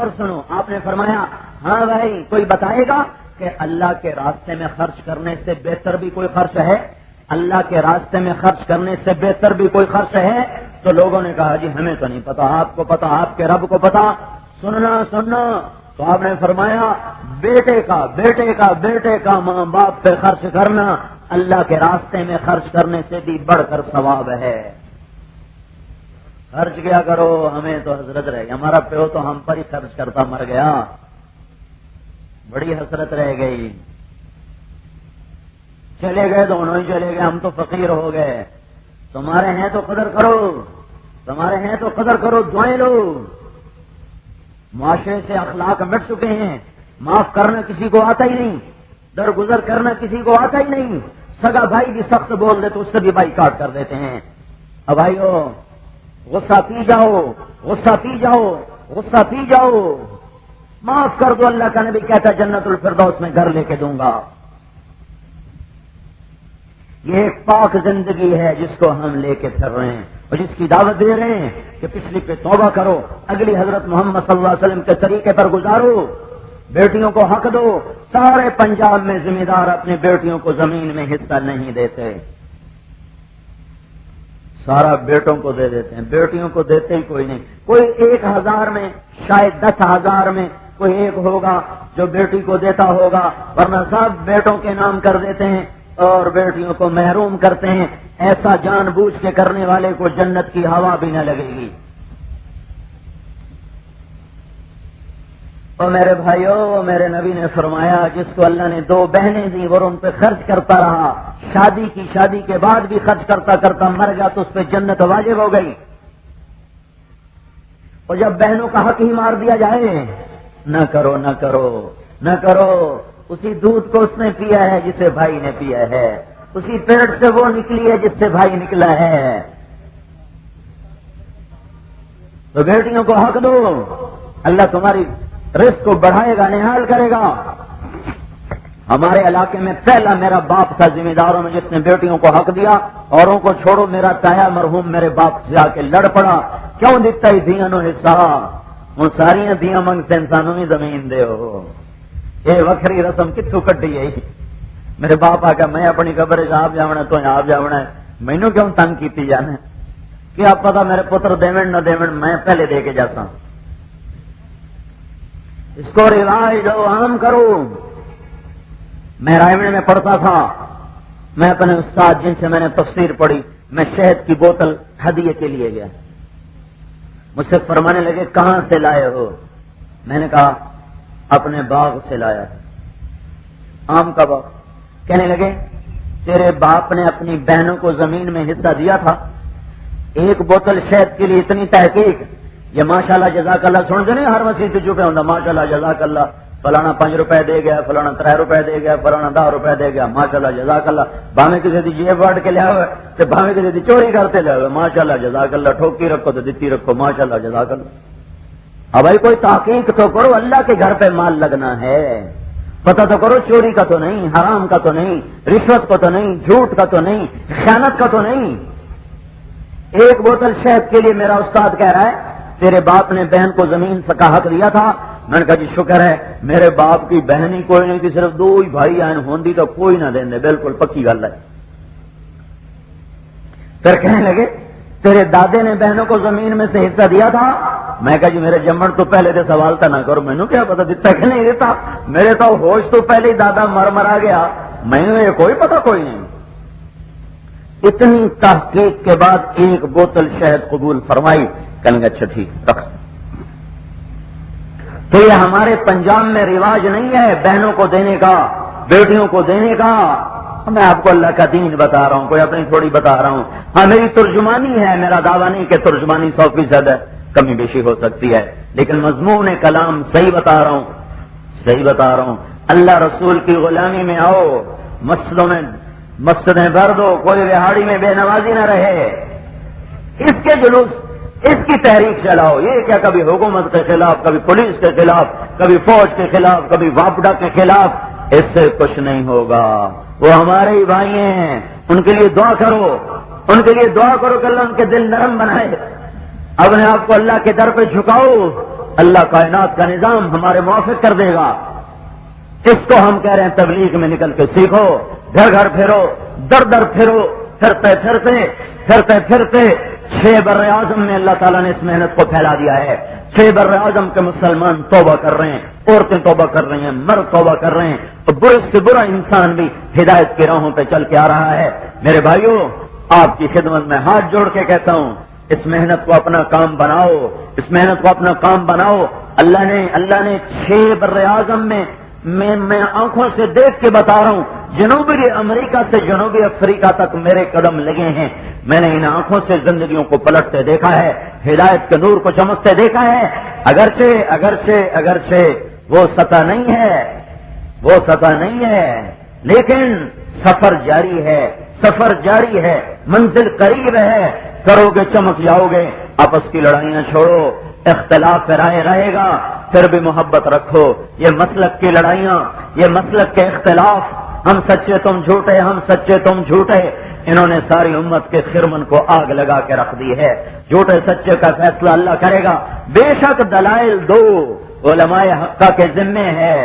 اور سنو، آپ نے فرمایا ہاں بھائی کوئی بتائے گا کہ اللہ کے راستے میں خرچ کرنے سے بہتر بھی کوئی خرچ ہے؟ اللہ کے راستے میں خرچ کرنے سے بہتر بھی کوئی خرچ ہے؟ تو لوگوں نے کہا جی ہمیں تو نہیں پتا، آپ کو پتا، آپ کے رب کو پتا، سننا۔ تو آپ نے فرمایا بیٹے کا ماں باپ پہ خرچ کرنا اللہ کے راستے میں خرچ کرنے سے بھی بڑھ کر ثواب ہے۔ خرچ کیا کرو، ہمیں تو حسرت رہ گئی، ہمارا پیو تو ہم پر ہی خرچ کرتا مر گیا، بڑی حسرت رہ گئی۔ چلے گئے دونوں ہی چلے گئے، ہم تو فقیر ہو گئے۔ تمہارے ہیں تو قدر کرو، دعائیں لو۔ معاشرے سے اخلاق مٹ چکے ہیں، معاف کرنا کسی کو آتا ہی نہیں، درگزر کرنا کسی کو آتا ہی نہیں۔ سگا بھائی بھی سخت بول دے تو اس سے بھی بائی کاٹ کر دیتے ہیں۔ اب بھائیو غصہ پی جاؤ، معاف کر دو، اللہ کا نبی کہتا ہے جنت الفردوس میں گھر لے کے دوں گا۔ یہ ایک پاک زندگی ہے جس کو ہم لے کے پھر رہے ہیں اور جس کی دعوت دے رہے ہیں کہ پچھلی پہ توبہ کرو، اگلی حضرت محمد صلی اللہ علیہ وسلم کے طریقے پر گزارو، بیٹیوں کو حق دو۔ سارے پنجاب میں ذمہ دار اپنی بیٹیوں کو زمین میں حصہ نہیں دیتے، سارا بیٹوں کو دے دیتے ہیں، بیٹیوں کو دیتے ہی کوئی نہیں۔ کوئی 1000 میں شاید 10,000 میں کوئی ایک ہوگا جو بیٹی کو دیتا ہوگا، ورنہ سب بیٹوں کے نام کر دیتے ہیں اور بیٹیوں کو محروم کرتے ہیں۔ ایسا جان بوجھ کے کرنے والے کو جنت کی ہوا بھی نہ لگے گی۔ اور میرے بھائیو، میرے نبی نے فرمایا جس کو اللہ نے 2 بہنیں دی اور ان پہ خرچ کرتا رہا، شادی کے بعد بھی خرچ کرتا مر گیا تو اس پہ جنت واجب ہو گئی۔ اور جب بہنوں کا حق ہی مار دیا جائے، نہ کرو، اسی دودھ کو اس نے پیا ہے جسے بھائی نے پیا ہے، اسی پیٹ سے وہ نکلی ہے جس سے بھائی نکلا ہے۔ تو بیٹیوں کو حق دو، اللہ تمہاری رزق کو بڑھائے گا، نہال کرے گا۔ ہمارے علاقے میں پہلا میرا باپ تھا ذمہ داروں میں جس نے بیٹیوں کو حق دیا، اوروں کو چھوڑو، میرا تایا مرحوم میرے باپ سے آ کے لڑ پڑا، کیوں دیتا ہی دیاں نو حصہ، وہ ساریاں دیاں منگتے انسانوں میں زمین دے ہو، یہ وکری رسم کتوں کٹی ہے؟ میرے باپ آ کے میں اپنی قبر آپ جاونا تو آپ جاونا ہے، مینوں کیوں تنگ کیتی جانا؟ کیا پتا میرے پتر دیون نہ دیون، میں پہلے دے کے جاتا ہوں۔ اس کو رواج دو، عام کرو۔ میں رائمن میں پڑھتا تھا، میں اپنے استاد جن سے میں نے تفسیر پڑھی، میں شہد کی بوتل ہدیے کے لیے گیا، مجھ سے فرمانے لگے کہاں سے لائے ہو؟ میں نے کہا اپنے باغ سے لایا، آم کا باغ۔ کہنے لگے تیرے باپ نے اپنی بہنوں کو زمین میں حصہ دیا تھا، ایک بوتل شہد کے لیے اتنی تحقیق؟ یہ ماشاءاللہ جزاک اللہ سن دے نہیں، ہر مسیح سے چپے ہوتا ماشاءاللہ جزاک اللہ، فلانا 5 روپے دے گیا، فلانا 3 روپے دے گیا، فلانا 10 روپے دے گیا، ماشاءاللہ جزاک اللہ۔ بھاویں کسی دی جیب واٹ کے لیا ہوئے تو بھاویں کسی دی چوری کرتے لیا ہوئے، ماشاءاللہ جزاک اللہ، ٹھوکی رکھو تو دتی رکھو، ماشاءاللہ جزاک اللہ۔ اب بھائی کوئی تحقیق تو کرو، اللہ کے گھر پہ مال لگنا ہے، پتہ تو کرو، چوری کا تو نہیں، حرام کا تو نہیں، رشوت کا تو نہیں، جھوٹ کا تو نہیں، خیانت کا تو نہیں۔ ایک بوتل شہد کے لیے میرا استاد کہہ رہا ہے تیرے باپ نے بہن کو زمین کا حق دیا تھا۔ میں نے کہا جی شکر ہے، میرے باپ کی بہن ہی کوئی نہیں تھی، صرف 2 ہی بھائی آئے، ہوندی تو کوئی نہ دیں دے، بالکل پکی گل ہے۔ پھر کہنے لگے تیرے دادے نے بہنوں کو زمین میں سے حصہ دیا تھا؟ میں کہا جی میرے جمن تو پہلے دے سوال تھا نہ کرو، مینوں کیا پتا دیتا کہ نہیں دیتا، میرے تو ہوش تو پہلے ہی دادا مرا گیا، مینوں یہ کوئی پتا کوئی نہیں۔ اتنی تحقیق کے بعد ایک بوتل شہد قبول فرمائی، کہنے گا اچھا ٹھیک رکھ۔ تو یہ ہمارے پنجاب میں رواج نہیں ہے بہنوں کو دینے کا، بیٹیوں کو دینے کا۔ میں آپ کو اللہ کا دین بتا رہا ہوں، کوئی اپنی تھوڑی بتا رہا ہوں۔ ہاں میری ترجمانی ہے، میرا دعویٰ نہیں کہ ترجمانی 100% ہے، کمی بیشی ہو سکتی ہے، لیکن مضمون کلام صحیح بتا رہا ہوں۔ اللہ رسول کی غلامی میں آؤ، مسجدیں بھر دو، کوئی رہاڑی میں بے نمازی نہ رہے، اس کے جلوس، اس کی تحریک چلاؤ۔ یہ کیا کبھی حکومت کے خلاف، کبھی پولیس کے خلاف، کبھی فوج کے خلاف، کبھی واپڈا کے خلاف، اس سے کچھ نہیں ہوگا۔ وہ ہمارے ہی بھائی ہیں، ان کے لیے دعا کرو کہ اللہ ان کے دل نرم بنائے، اپنے آپ کو اللہ کے در پہ جھکاؤ، اللہ کائنات کا نظام ہمارے موافق کر دے گا۔ اس کو ہم کہہ رہے ہیں تبلیغ میں نکل کے سیکھو، گھر گھر پھرو، در در پھرو، پھرتے پھرتے پھرتے پھرتے 6 بر اعظم میں اللہ تعالیٰ نے اس محنت کو پھیلا دیا ہے۔ 6 بر اعظم کے مسلمان توبہ کر رہے ہیں، عورتیں توبہ کر رہی ہیں، مرد توبہ کر رہے ہیں، تو برے سے برا انسان بھی ہدایت کی راہوں پہ چل کے آ رہا ہے۔ میرے بھائیوں، آپ کی خدمت میں ہاتھ جوڑ کے کہتا ہوں، اس محنت کو اپنا کام بناؤ، اس محنت کو اپنا کام بناؤ۔ اللہ نے 6 بر اعظم میں آنکھوں سے دیکھ کے بتا رہا ہوں، جنوبی امریکہ سے جنوبی افریقہ تک میرے قدم لگے ہیں۔ میں نے ان آنکھوں سے زندگیوں کو پلٹتے دیکھا ہے، ہدایت کے نور کو چمکتے دیکھا ہے۔ اگرچہ وہ سطح نہیں ہے، لیکن سفر جاری ہے، منزل قریب ہے۔ کرو گے چمک جاؤ گے۔ آپس کی لڑائیاں چھوڑو، اختلاف رائے رہے گا، پھر بھی محبت رکھو۔ یہ مسلک کی لڑائیاں، یہ مسلک کے اختلاف، ہم سچے تم جھوٹے، ہم سچے تم جھوٹے، انہوں نے ساری امت کے خرمن کو آگ لگا کے رکھ دی ہے۔ جھوٹے سچے کا فیصلہ اللہ کرے گا۔ بے شک دلائل دو علماء حقہ کے ذمے ہے،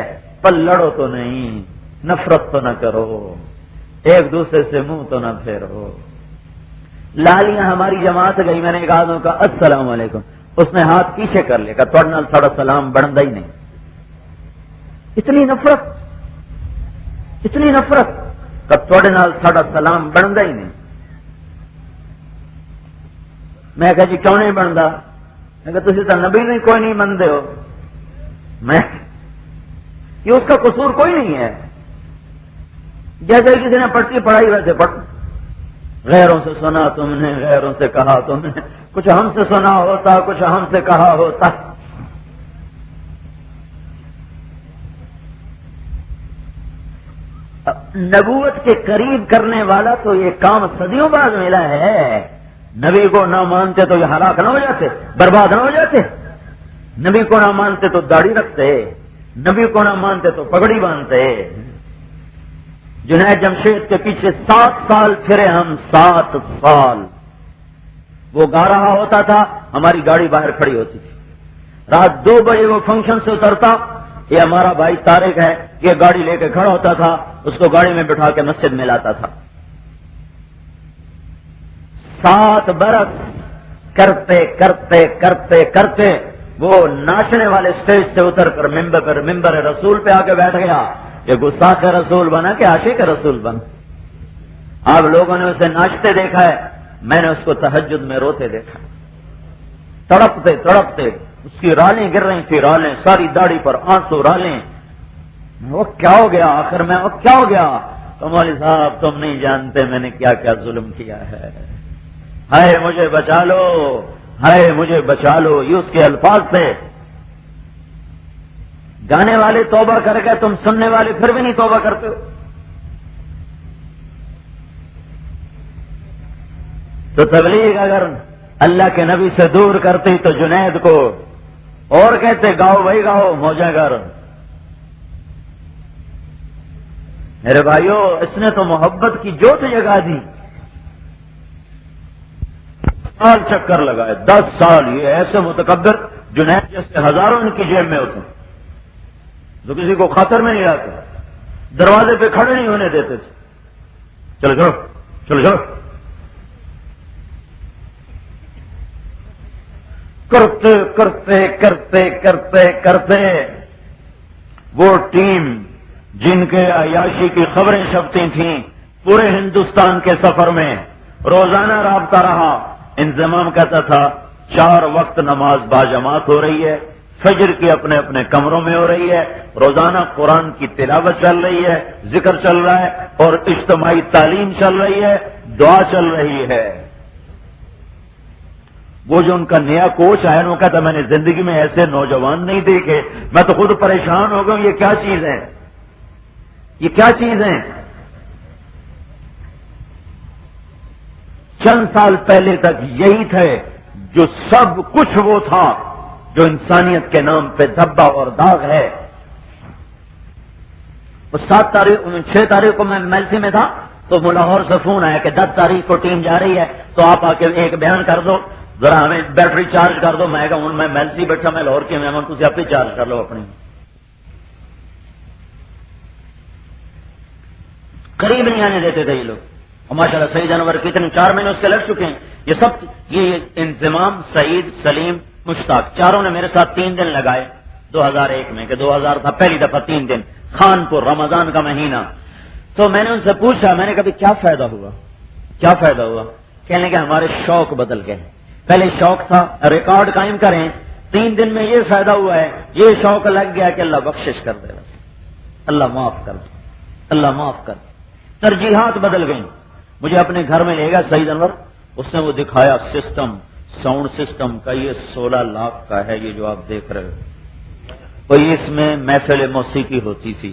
پر لڑو تو نہیں، نفرت تو نہ کرو، ایک دوسرے سے منہ تو نہ پھیرو۔ لالیاں ہماری جماعت گئی، میں نے ایک آدمی کہا السلام علیکم، اس نے ہاتھ پیچھے کر لیا، کہا تھوڑے نال ساڑا سلام بنتا ہی نہیں۔ اتنی نفرت کہ تھوڑے نال ساڑا سلام بنتا ہی نہیں۔ میں کہا جی کیوں نہیں بنتا؟ میں کہا تسی تو نبی نہیں کوئی نہیں منتے ہو۔ یہ اس کا قصور کوئی نہیں ہے، جیسے کسی نے پڑھتی پڑھائی ویسے پڑھ، غیروں سے سنا تم نے، غیروں سے کہا تم نے، کچھ ہم سے سنا ہوتا، کچھ ہم سے کہا ہوتا۔ نبوت کے قریب کرنے والا تو یہ کام صدیوں بعد ملا ہے۔ نبی کو نہ مانتے تو یہ ہلاک نہ ہو جاتے، برباد نہ ہو جاتے۔ نبی کو نہ مانتے تو داڑھی رکھتے، نبی کو نہ مانتے تو پگڑی باندھتے۔ جنید جمشید کے پیچھے 7 سال پھرے ہم، 7 سال۔ وہ گا رہا ہوتا تھا، ہماری گاڑی باہر کھڑی ہوتی تھی۔ رات 2 بجے وہ فنکشن سے اترتا، یہ ہمارا بھائی طارق ہے، یہ گاڑی لے کے کھڑا ہوتا تھا، اس کو گاڑی میں بٹھا کے مسجد میں لاتا تھا۔ 7 برس کرتے کرتے کرتے کرتے وہ ناچنے والے سٹیج سے اتر کر ممبر رسول پہ آ کے بیٹھ گیا۔ یہ گستاخ رسول بنا کہ عاشق رسول بنا؟ آپ لوگوں نے اسے ناچتے دیکھا ہے، میں نے اس کو تہجد میں روتے دیکھا، تڑپتے تڑپتے، اس کی رالیں گر رہی تھی، رالیں ساری داڑھی پر، آنسو، رالیں۔ وہ کیا ہو گیا آخر میں؟ وہ کیا ہو گیا؟ تو مولوی صاحب تم نہیں جانتے میں نے کیا کیا ظلم کیا ہے، ہائے مجھے بچا لو، ہائے مجھے بچا لو۔ یہ اس کے الفاظ تھے۔ گانے والے توبہ کر گئے، تم سننے والے پھر بھی نہیں توبہ کرتے ہو۔ تو تبلیغ اگر اللہ کے نبی سے دور کرتی تو جنید کو اور کہتے گاؤ بھائی گاؤ، موجہ گر۔ میرے بھائیوں، اس نے تو محبت کی جوت جگا دی۔ سال چکر لگائے، 10 سال۔ یہ ایسے متکبر جنید جیسے ہزاروں ان کی جیب میں ہوتے جو کسی کو خاطر میں نہیں آتے، دروازے پہ کھڑے نہیں ہونے دیتے تھے۔ چلو چلو چلو چلو، کرتے کرتے کرتے کرتے کرتے وہ ٹیم جن کے عیاشی کی خبریں چھپتی تھیں پورے ہندوستان کے سفر میں، روزانہ رابطہ رہا، انضمام کہتا تھا 4 وقت نماز باجماعت ہو رہی ہے، فجر کی اپنے اپنے کمروں میں ہو رہی ہے، روزانہ قرآن کی تلاوت چل رہی ہے، ذکر چل رہا ہے، اور اجتماعی تعلیم چل رہی ہے، دعا چل رہی ہے۔ وہ جو ان کا نیا کوچ آیا وہ کہتا میں نے زندگی میں ایسے نوجوان نہیں دیکھے، میں تو خود پریشان ہو گیا ہوں، یہ کیا چیز ہے، یہ کیا چیز ہے۔ چند سال پہلے تک یہی تھے جو سب کچھ وہ تھا جو انسانیت کے نام پہ دھبا اور داغ ہے۔ 6 تاریخ کو میں میلسی میں تھا تو لاہور سے فون آیا کہ 10 تاریخ کو ٹیم جا رہی ہے تو آپ آ کے ایک بیان کر دو۔ ذرا ہمیں بیٹری چارج کر دو. میں کہا میں میلسی بیٹھا, میں لاہور کے مہمان, تجھے آپ ہی چارج کر لو اپنی. قریب نہیں آنے دیتے تھے یہ لوگ. اور ماشاء اللہ سعید انور کتنے 4 مہینے اس کے لگ چکے ہیں. یہ سب یہ انضمام, سعید, سلیم, مشتاق, چاروں نے میرے ساتھ 3 دن لگائے 2001 میں, کہ 2000 تھا پہلی دفعہ 3 دن خانپور, رمضان کا مہینہ. تو میں نے ان سے پوچھا, میں نے کبھی کیا فائدہ ہوا, کیا فائدہ ہوا؟ کہنے لگے ہمارے شوق بدل گئے. پہلے شوق تھا ریکارڈ قائم کریں, 3 دن میں یہ فائدہ ہوا ہے, یہ شوق لگ گیا کہ اللہ بخشش کر دے, بس اللہ معاف کر دے, اللہ معاف کر دے. ترجیحات بدل گئیں. مجھے اپنے گھر میں لے گا سعید انور, اس نے وہ دکھایا سسٹم, ساؤنڈ سسٹم کا, یہ 16 لاکھ کا ہے یہ جو آپ دیکھ رہے ہو. کوئی اس میں محفل موسیقی ہوتی تھی,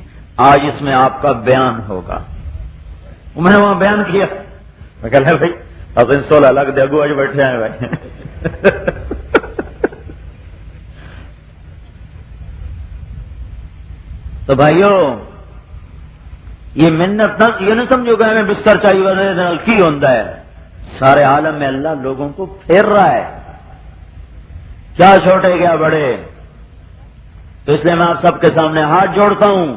آج اس میں آپ کا بیان ہوگا. میں نے وہاں بیان کیا, میں کہہ رہا بھائی اب 16 لاکھ دے اگو آج بیٹھے ہیں بھائی. تو بھائیو یہ منت نہ یہ نہ سمجھو کہ ہمیں بستر چاہیے کی ہوتا ہے. سارے عالم میں اللہ لوگوں کو پھیر رہا ہے, کیا چھوٹے کیا بڑے. تو اس لیے میں آپ سب کے سامنے ہاتھ جوڑتا ہوں,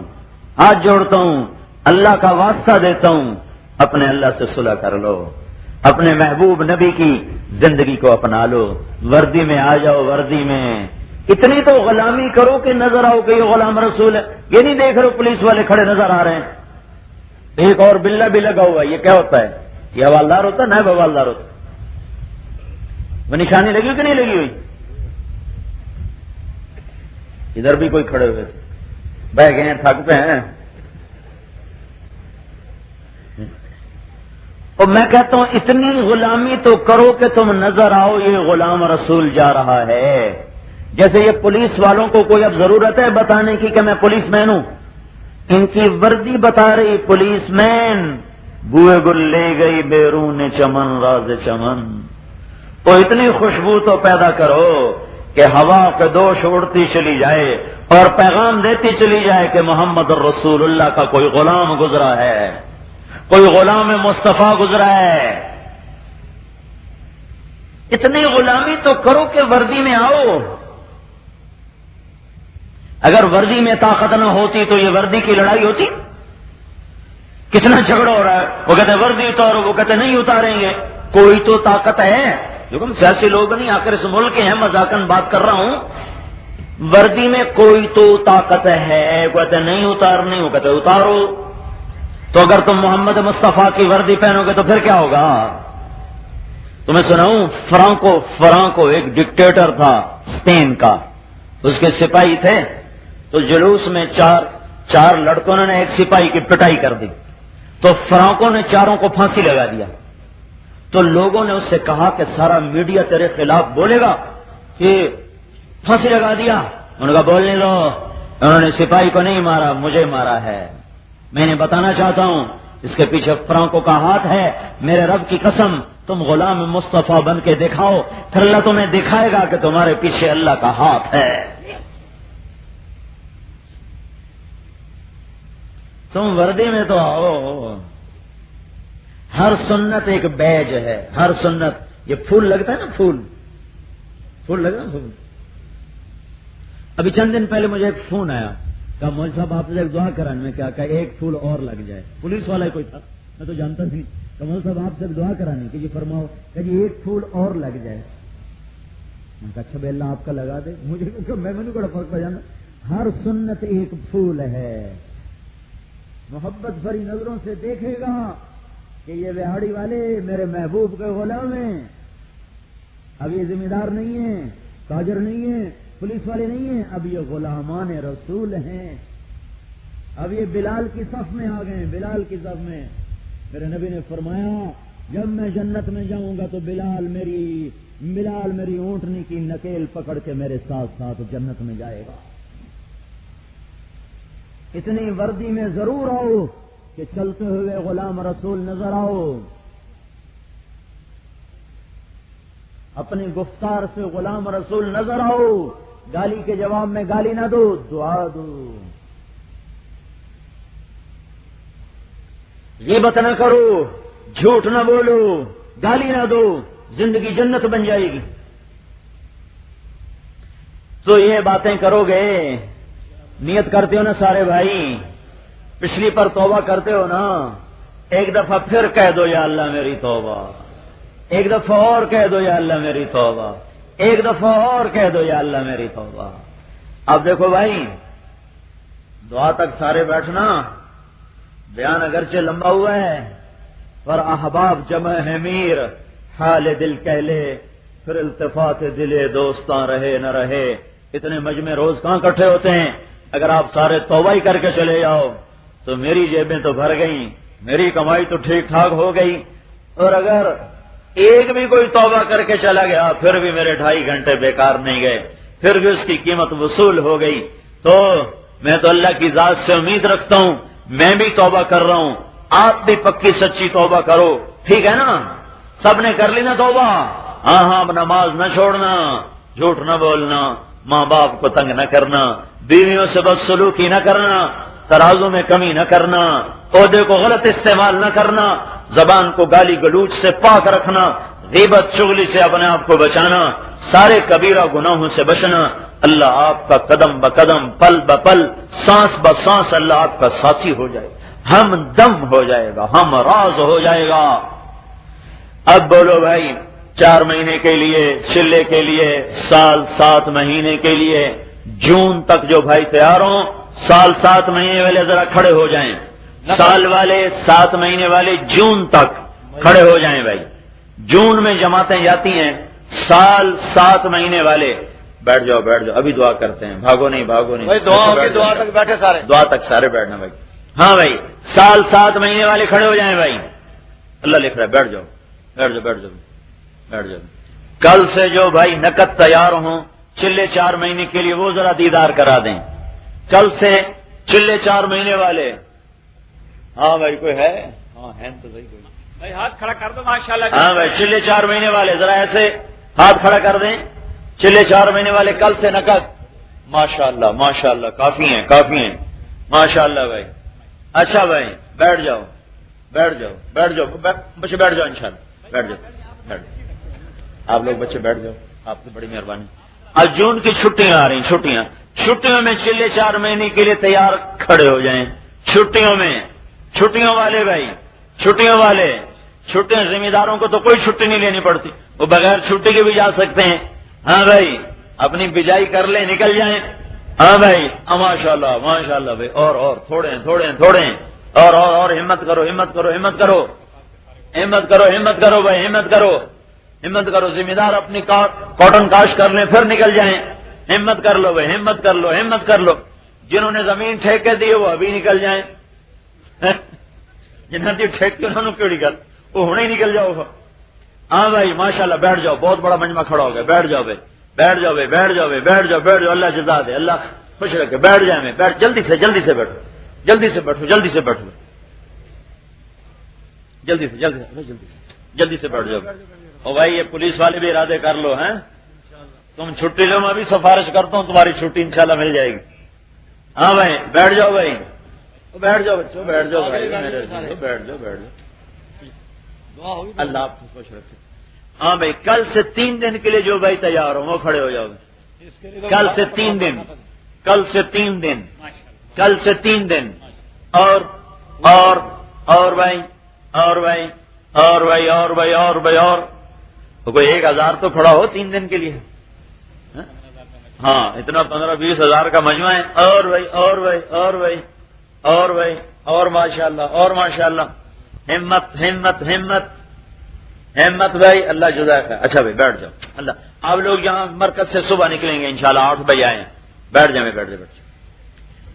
ہاتھ جوڑتا ہوں, اللہ کا واسطہ دیتا ہوں, اپنے اللہ سے صلح کر لو, اپنے محبوب نبی کی زندگی کو اپنا لو, وردی میں آ جاؤ, وردی میں اتنی تو غلامی کرو کہ نظر آؤ کہ یہ غلام رسول ہے. یہ نہیں دیکھ رہے پولیس والے کھڑے نظر آ رہے ہیں, ایک اور بلہ بھی لگا ہوا ہے, یہ کیا ہوتا ہے؟ یہ حوالدار ہوتا ہے, نائب حوالدار ہوتا ہے. وہ نشانی لگی کہ نہیں لگی ہوئی؟ ادھر بھی کوئی کھڑے ہوئے تھے, بہ گئے ہیں, تھک پہ ہیں. اور میں کہتا ہوں اتنی غلامی تو کرو کہ تم نظر آؤ یہ غلام رسول جا رہا ہے. جیسے یہ پولیس والوں کو کوئی اب ضرورت ہے بتانے کی کہ میں پولیس مین ہوں, ان کی وردی بتا رہی پولیس مین. بوئے گل لے گئی بیرون چمن راز چمن. تو اتنی خوشبو تو پیدا کرو کہ ہوا کے دوش اڑتی چلی جائے اور پیغام دیتی چلی جائے کہ محمد رسول اللہ کا کوئی غلام گزرا ہے, کوئی غلام مصطفیٰ گزرا ہے. اتنی غلامی تو کرو کہ وردی میں آؤ. اگر وردی میں طاقت نہ ہوتی تو یہ وردی کی لڑائی ہوتی. کتنا جھگڑا ہو رہا ہے, وہ کہتے ہیں وردی اتارو, وہ کہتے ہیں نہیں اتاریں گے. کوئی تو طاقت ہے, لیکن سیاسی لوگ نہیں, آخر اس ملک کے ہیں, مذاقن بات کر رہا ہوں. وردی میں کوئی تو طاقت ہے, وہ کہتے ہیں نہیں اتارنی, وہ کہتے ہیں اتارو. تو اگر تم محمد مصطفیٰ کی وردی پہنو گے تو پھر کیا ہوگا؟ تمہیں سناؤں, فرانکو ایک ڈکٹیٹر تھا اسپین کا, اس کے سپاہی تھے. تو جلوس میں چار لڑکوں نے ایک سپاہی کی پٹائی کر دی, تو فرانکو نے 4 کو پھانسی لگا دیا. تو لوگوں نے اس سے کہا کہ سارا میڈیا تیرے خلاف بولے گا کہ پھانسی لگا دیا. انہوں نے کہا بولنے دو, انہوں نے سپاہی کو نہیں مارا, مجھے مارا ہے. میں نے بتانا چاہتا ہوں اس کے پیچھے فرانکو کا ہاتھ ہے. میرے رب کی قسم, تم غلام مصطفیٰ بن کے دکھاؤ, پھر اللہ تمہیں دکھائے گا کہ تمہارے پیچھے اللہ کا ہاتھ ہے. تم وردی میں تو آؤ. ہر سنت ایک بیج ہے, ہر سنت. یہ پھول لگتا ہے نا, پھول لگتا ہے پھول. ابھی چند دن پہلے مجھے ایک فون آیا, کہا مولوی صاحب آپ سے ایک دعا کرائیں. میں کیا کہ ایک پھول اور لگ جائے. پولیس والا کوئی تھا, میں تو جانتا نہیں. کہ مولوی صاحب آپ سے دعا کرانی کہ یہ فرماؤ کہ جی ایک پھول اور لگ جائے. میں کہا اچھا بھائی اللہ آپ کا لگا دے, مجھے میں نے بڑا فرق پہ جانا. ہر سنت ایک پھول ہے. محبت بھری نظروں سے دیکھے گا کہ یہ بہاڑی والے میرے محبوب کے غلام ہیں. اب یہ ذمہ دار نہیں ہیں, تاجر نہیں ہیں, پولیس والے نہیں ہیں, اب یہ غلامان رسول ہیں. اب یہ بلال کی صف میں آ گئے, بلال کی صف میں. میرے نبی نے فرمایا جب میں جنت میں جاؤں گا تو بلال میری اونٹنی کی نکیل پکڑ کے میرے ساتھ ساتھ جنت میں جائے گا. اتنی وردی میں ضرور آؤ کہ چلتے ہوئے غلام رسول نظر آؤ. اپنی گفتار سے غلام رسول نظر آؤ. گالی کے جواب میں گالی نہ دو, دعا دو. غیبت نہ کرو, جھوٹ نہ بولو, گالی نہ دو, زندگی جنت بن جائے گی. تو یہ باتیں کرو گے، نیت کرتے ہو نا سارے بھائی، پچھلی پر توبہ کرتے ہو نا، ایک دفعہ پھر کہہ دو یا اللہ میری توبہ، ایک دفعہ اور کہہ دو یا اللہ میری توبہ، ایک دفعہ اور کہہ دو یا اللہ میری توبہ۔ اب دیکھو بھائی، دعا تک سارے بیٹھنا، بیان اگرچہ لمبا ہوا ہے پر احباب جمع ہے میر، حال دل کہہ لے پھر التفات دلے، دوستاں رہے نہ رہے، اتنے مجمع روز کہاں اکٹھے ہوتے ہیں؟ اگر آپ سارے توبہ ہی کر کے چلے جاؤ تو میری جیبیں تو بھر گئیں، میری کمائی تو ٹھیک ٹھاک ہو گئی، اور اگر ایک بھی کوئی توبہ کر کے چلا گیا پھر بھی میرے 2.5 گھنٹے بیکار نہیں گئے، پھر بھی اس کی قیمت وصول ہو گئی۔ تو میں تو اللہ کی ذات سے امید رکھتا ہوں، میں بھی توبہ کر رہا ہوں، آپ بھی پکی سچی توبہ کرو، ٹھیک ہے نا؟ سب نے کر لی نا توبہ؟ ہاں ہاں، نماز نہ چھوڑنا، جھوٹ نہ بولنا، ماں باپ کو تنگ نہ کرنا، بیویوں سے بدسلوکی نہ کرنا، ترازو میں کمی نہ کرنا، عہدے کو غلط استعمال نہ کرنا، زبان کو گالی گلوچ سے پاک رکھنا، غیبت چغلی سے اپنے آپ کو بچانا، سارے کبیرہ گناہوں سے بچنا۔ اللہ آپ کا قدم بقدم، پل بپل، سانس بسانس اللہ آپ کا ساتھی ہو جائے، ہم دم ہو جائے گا، ہم راز ہو جائے گا۔ اب بولو بھائی، 4 مہینے کے لیے، چلے کے لیے، سال 7 مہینے کے لیے، جون تک جو بھائی تیار ہوں، سال 7 مہینے والے ذرا کھڑے ہو جائیں، سال والے 7 مہینے والے جون تک کھڑے ہو جائیں بھائی۔ جون میں جماعتیں جاتی ہیں، سال 7 مہینے والے بیٹھ جاؤ بیٹھ جاؤ، ابھی دعا کرتے ہیں، بھاگو نہیں بھاگو نہیں، دعا تک بیٹھے سارے، دعا تک سارے بیٹھنا بھائی۔ ہاں بھائی، سال 7 مہینے والے کھڑے ہو جائیں بھائی، اللہ لکھ رہا ہے، بیٹھ جاؤ بیٹھ جاؤ بیٹھ جاؤ بیٹھ جاؤ۔ کل سے جو بھائی نقد تیار ہوں چلے 4 مہینے کے لیے، وہ ذرا دیدار کرا دیں کل سے، چلے 4 مہینے والے۔ ہاں بھائی کوئی ہے؟ ہاں ہے تو صحیح کوئی بھائی، ہاتھ کھڑا کر دو ماشاءاللہ۔ ہاں بھائی، چلے 4 مہینے والے ذرا ایسے ہاتھ کھڑا کر دیں، چلے 4 مہینے والے کل سے نقد۔ ماشاءاللہ ماشاءاللہ، کافی ہیں کافی ہیں، ماشاءاللہ بھائی۔ اچھا بھائی، بیٹھ جاؤ بیٹھ جاؤ بیٹھ جاؤ بچے، بیٹھ جاؤ انشاءاللہ، بیٹھ جاؤ بیٹھ جاؤ، آپ لوگ بچے بیٹھ جاؤ، آپ کی بڑی مہربانی۔ اب جون کی چھٹیاں آ رہی، چھٹیوں میں چلے 4 مہینے کے لیے تیار کھڑے ہو جائیں، چھٹیوں میں، چھٹیوں والے بھائی، چھٹیوں والے، چھٹیاں ذمہ داروں کو تو کوئی چھٹی نہیں لینی پڑتی، وہ بغیر چھٹی کے بھی جا سکتے ہیں۔ ہاں بھائی، اپنی بجائی کر لیں، نکل جائیں۔ ہاں بھائی، ماشاءاللہ ماشاءاللہ بھائی، اور تھوڑے ہیں، اور ہمت کرو ہمت کرو ہمت کرو ہمت کرو ہمت کرو بھائی، ہمت کرو، ذمہ دار اپنی کاٹن کاش کر لیں پھر نکل جائیں، ہمت کر لو بھائی، ہمت کر لو، جنہوں نے زمین ٹھیکے دی وہ ابھی نکل جائیں، جنہوں نے ٹھیک انہوں نے کیوں نکل، وہ ہونے ہی نکل جاؤ۔ ہاں بھائی ماشاءاللہ، بیٹھ جاؤ، بہت بڑا مجمع کھڑا ہو گیا، بیٹھ جاؤ بھائی، بیٹھ جاؤ بھائی، بیٹھ جاؤ بھائی، بیٹھ جاؤ بیٹھ جاؤ، اللہ جزا دے، اللہ خوش رکھے، بیٹھ جائیں میں، بیٹھ، جلدی سے بیٹھو، جلدی سے بیٹھو، جلدی سے بیٹھ جاؤ۔ اور بھائی یہ پولیس والے بھی ارادے کر لو، ہیں تم چھٹی لو، میں بھی سفارش کرتا ہوں تمہاری چھٹی انشاءاللہ مل جائے گی۔ ہاں بھائی، بیٹھ جاؤ بھائی، بیٹھ جاؤ بچوں، بیٹھ جاؤ بھائی، بیٹھ جاؤ اللہ آپ کو خوش رکھے۔ ہاں بھائی، کل سے 3 دن کے لیے جو بھائی تیار ہو وہ کھڑے ہو جاؤ، کل سے 3 دن، کل سے 3 دن، کل سے 3 دن، اور بھائی، اور تو کوئی 1000 تو کھڑا ہو 3 دن کے لیے، ہاں اتنا 15-20 ہزار کا مجمع ہے، اور ماشاءاللہ، ہمت بھائی، اللہ جزا ہے۔ اچھا بھائی بیٹھ جاؤ، اللہ آپ لوگ یہاں مرکز سے صبح نکلیں گے انشاءاللہ 8 بجے آئے ہیں، بیٹھ جائیں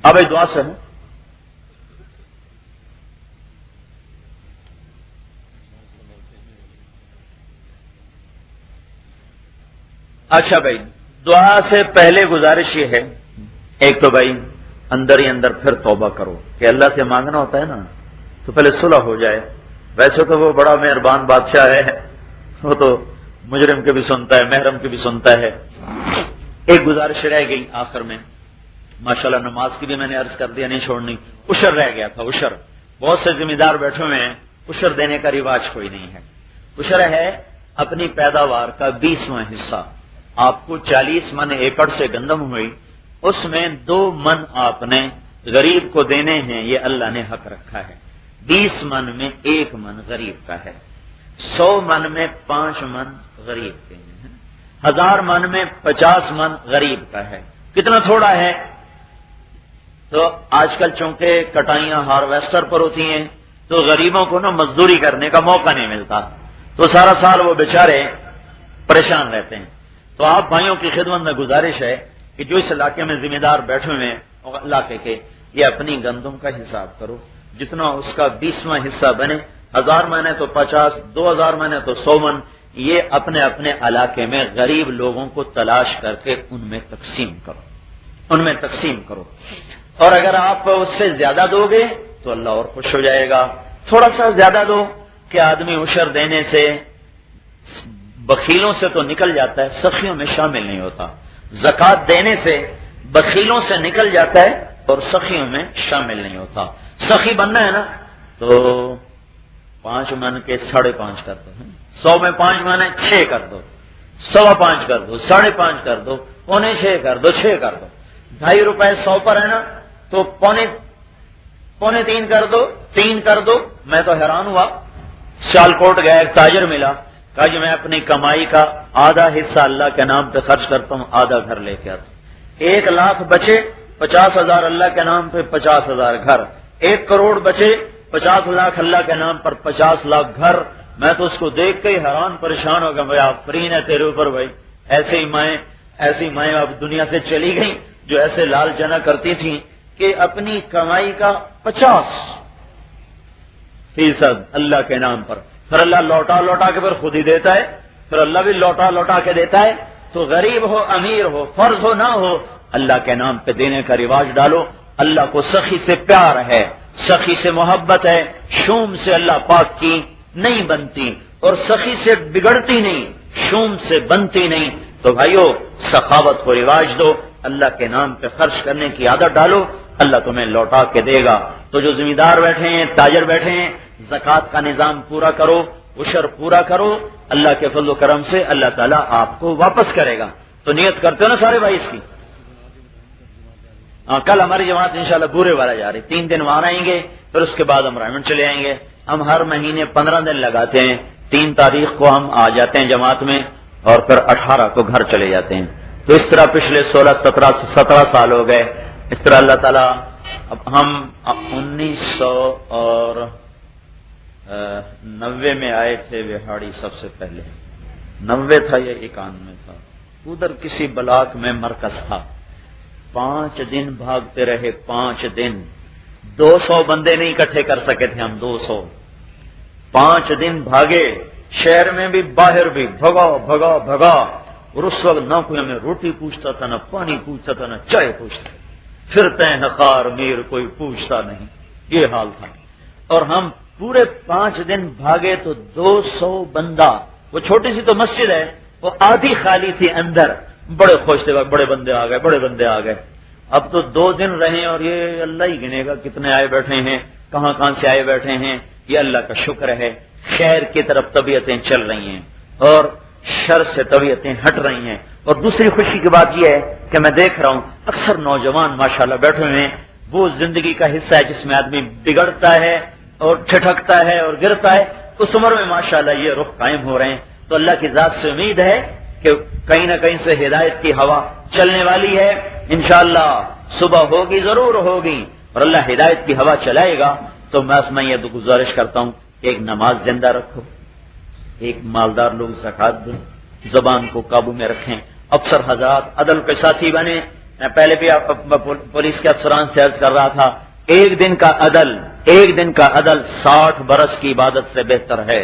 اب دعا سے ہوں۔ اچھا بھائی، دعا سے پہلے گزارش یہ ہے، ایک تو بھائی اندر ہی اندر پھر توبہ کرو، کہ اللہ سے مانگنا ہوتا ہے نا تو پہلے صلح ہو جائے، ویسے تو وہ بڑا مہربان بادشاہ ہے، وہ تو مجرم کے بھی سنتا ہے، محرم کے بھی سنتا ہے۔ ایک گزارش رہ گئی آخر میں، ماشاءاللہ نماز کی بھی میں نے عرض کر دیا، نہیں چھوڑنی، عشر رہ گیا تھا، عشر، بہت سے ذمہ دار بیٹھے ہوئے ہیں، عشر دینے کا رواج کوئی نہیں ہے۔ عشر ہے اپنی پیداوار کا 20واں حصہ، آپ کو 40 من ایکڑ سے گندم ہوئی، اس میں 2 من آپ نے غریب کو دینے ہیں، یہ اللہ نے حق رکھا ہے۔ 20 من میں 1 من غریب کا ہے، 100 من میں 5 من غریب کے ہیں، 1000 من میں 50 من غریب کا ہے۔ کتنا تھوڑا ہے؟ تو آج کل چونکہ کٹائیاں ہارویسٹر پر ہوتی ہیں تو غریبوں کو نا مزدوری کرنے کا موقع نہیں ملتا، تو سارا سال وہ بیچارے پریشان رہتے ہیں۔ تو آپ بھائیوں کی خدمت میں گزارش ہے کہ جو اس علاقے میں ذمہ دار بیٹھے ہوئے ہیں علاقے کے، یہ اپنی گندم کا حساب کرو، جتنا اس کا 20واں حصہ بنے، 1000 من ہے تو 50، 2000 من ہے تو 100 من، یہ اپنے اپنے علاقے میں غریب لوگوں کو تلاش کر کے ان میں تقسیم کرو۔ اور اگر آپ اس سے زیادہ دو گے تو اللہ اور خوش ہو جائے گا۔ تھوڑا سا زیادہ دو کہ آدمی عشر دینے سے، بخیلوں سے تو نکل جاتا ہے، سخیوں میں شامل نہیں ہوتا۔ زکوٰۃ دینے سے بخیلوں سے نکل جاتا ہے اور سخیوں میں شامل نہیں ہوتا۔ سخی بننا ہے نا تو 5 من کے 5.5 کر دو، 100 میں 5 من ہے 6 کر دو، 5.25 کر دو، 5.5 کر دو، 6.25 کر دو، 6 کر دو۔ 2.5 روپے 100 پر ہے نا تو 2.25 کر دو، 3 کر دو۔ میں تو حیران ہوا، سیالکوٹ گیا، ایک تاجر ملا، کہا جی میں اپنی کمائی کا آدھا حصہ اللہ کے نام پہ خرچ کرتا ہوں، آدھا گھر لے کے آتا ہوں۔ 1 لاکھ بچے، 50,000 اللہ کے نام پہ 50,000 گھر، 1 کروڑ بچے، 50 لاکھ اللہ کے نام پر 50 لاکھ گھر۔ میں تو اس کو دیکھ کے حیران پریشان ہو گیا، بھائی آفرین ہے تیرے اوپر بھائی، ایسی مائیں اب دنیا سے چلی گئیں جو ایسے لال جنا کرتی تھیں کہ اپنی کمائی کا 50% اللہ کے نام پر، پھر اللہ لوٹا کے پھر خود ہی دیتا ہے، پھر اللہ بھی لوٹا کے دیتا ہے۔ تو غریب ہو امیر ہو، فرض ہو نہ ہو، اللہ کے نام پہ دینے کا رواج ڈالو۔ اللہ کو سخی سے پیار ہے، سخی سے محبت ہے، شوم سے اللہ پاک کی نہیں بنتی اور سخی سے بگڑتی نہیں، شوم سے بنتی نہیں۔ تو بھائیو سخاوت کو رواج دو، اللہ کے نام پہ خرچ کرنے کی عادت ڈالو، اللہ تمہیں لوٹا کے دے گا۔ تو جو ذمہ دار بیٹھے ہیں، تاجر بیٹھے ہیں، زکوٰۃ کا نظام پورا کرو، عشر پورا کرو، اللہ کے فضل و کرم سے اللہ تعالیٰ آپ کو واپس کرے گا۔ تو نیت کرتے ہو نا سارے بھائی اس کی؟ کل ہماری جماعت انشاءاللہ بورے والا جا رہی، 3 دن وہاں رہیں گے، پھر اس کے بعد ہم رائمنڈ چلے آئیں گے۔ ہم ہر مہینے 15 دن لگاتے ہیں، 3 تاریخ کو ہم آ جاتے ہیں جماعت میں اور پھر 18 کو گھر چلے جاتے ہیں۔ تو اس طرح پچھلے 16-17 سال ہو گئے۔ اس طرح اللہ تعالیٰ، اب ہم 1990 میں آئے تھے وہاڑی، سب سے پہلے 90 تھا یا 91 تھا، ادھر کسی بلاک میں مرکز تھا۔ 5 دن بھاگتے رہے، 5 دن 200 بندے نہیں اکٹھے کر سکے تھے ہم، 200 5 دن بھاگے، شہر میں بھی باہر بھی، بھگا۔ اور اس وقت نہ کوئی ہمیں روٹی پوچھتا تھا، نہ پانی پوچھتا تھا، نہ چائے پوچھتا، پھرتے ہیں حقار میر، کوئی پوچھتا نہیں، یہ حال تھا۔ اور ہم پورے 5 دن بھاگے تو 200 بندہ، وہ چھوٹی سی تو مسجد ہے، وہ آدھی خالی تھی اندر، بڑے خوش تھے، بڑے بندے آ گئے۔ اب تو 2 دن رہے اور یہ اللہ ہی گنے گا کتنے آئے بیٹھے ہیں، کہاں سے آئے بیٹھے ہیں۔ یہ اللہ کا شکر ہے، خیر کی طرف طبیعتیں چل رہی ہیں اور شر سے طبیعتیں ہٹ رہی ہیں۔ اور دوسری خوشی کی بات یہ ہے کہ میں دیکھ رہا ہوں اکثر نوجوان ماشاءاللہ بیٹھے ہوئے ہیں، وہ زندگی کا حصہ ہے جس میں آدمی بگڑتا ہے اور ٹھٹکتا ہے اور گرتا ہے، اس عمر میں ماشاءاللہ یہ رخ قائم ہو رہے ہیں۔ تو اللہ کی ذات سے امید ہے کہ کہیں نہ کہیں سے ہدایت کی ہوا چلنے والی ہے، انشاءاللہ صبح ہوگی، ضرور ہوگی، اور اللہ ہدایت کی ہوا چلائے گا۔ تو میں یہ گزارش کرتا ہوں، ایک نماز زندہ رکھو، ایک مالدار لوگ زکوٰۃ دیں، زبان کو قابو میں رکھیں، افسر حضرات عدل کے ساتھی بنے۔ میں پہلے بھی پولیس کے افسران سے عرض کر رہا تھا، ایک دن کا عدل 60 برس کی عبادت سے بہتر ہے۔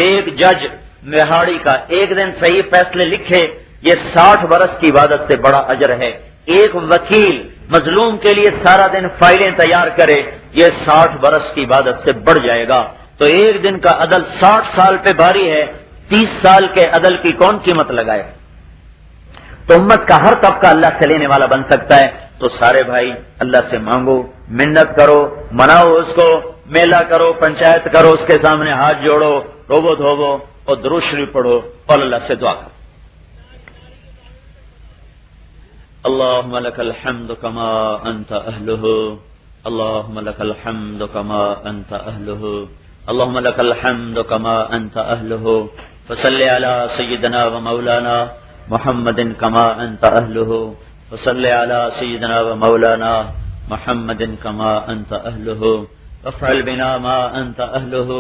ایک جج مہاڑی کا ایک دن صحیح فیصلے لکھے، یہ 60 برس کی عبادت سے بڑا اجر ہے۔ ایک وکیل مظلوم کے لیے سارا دن فائلیں تیار کرے، یہ 60 برس کی عبادت سے بڑھ جائے گا۔ تو ایک دن کا عدل 60 سال پہ بھاری ہے، 30 سال کے عدل کی کون قیمت لگائے؟ تو امت کا ہر طبقہ اللہ سے لینے والا بن سکتا ہے۔ تو سارے بھائی اللہ سے مانگو، منت کرو، مناؤ اس کو، میلہ کرو، پنچایت کرو، اس کے سامنے ہاتھ جوڑو، روبو دھوبو اور درود شریف پڑھو اور اللہ سے دعا کرو۔ اللهم لك الحمد كما أنت أهله اللهم لك الحمد كما أنت أهله اللهم لك الحمد كما أنت أهله فصل على سيدنا ومولانا محمد كما أنت أهله فصل على سيدنا ومولانا محمد كما أنت أهله وافعل بنا ما أنت أهله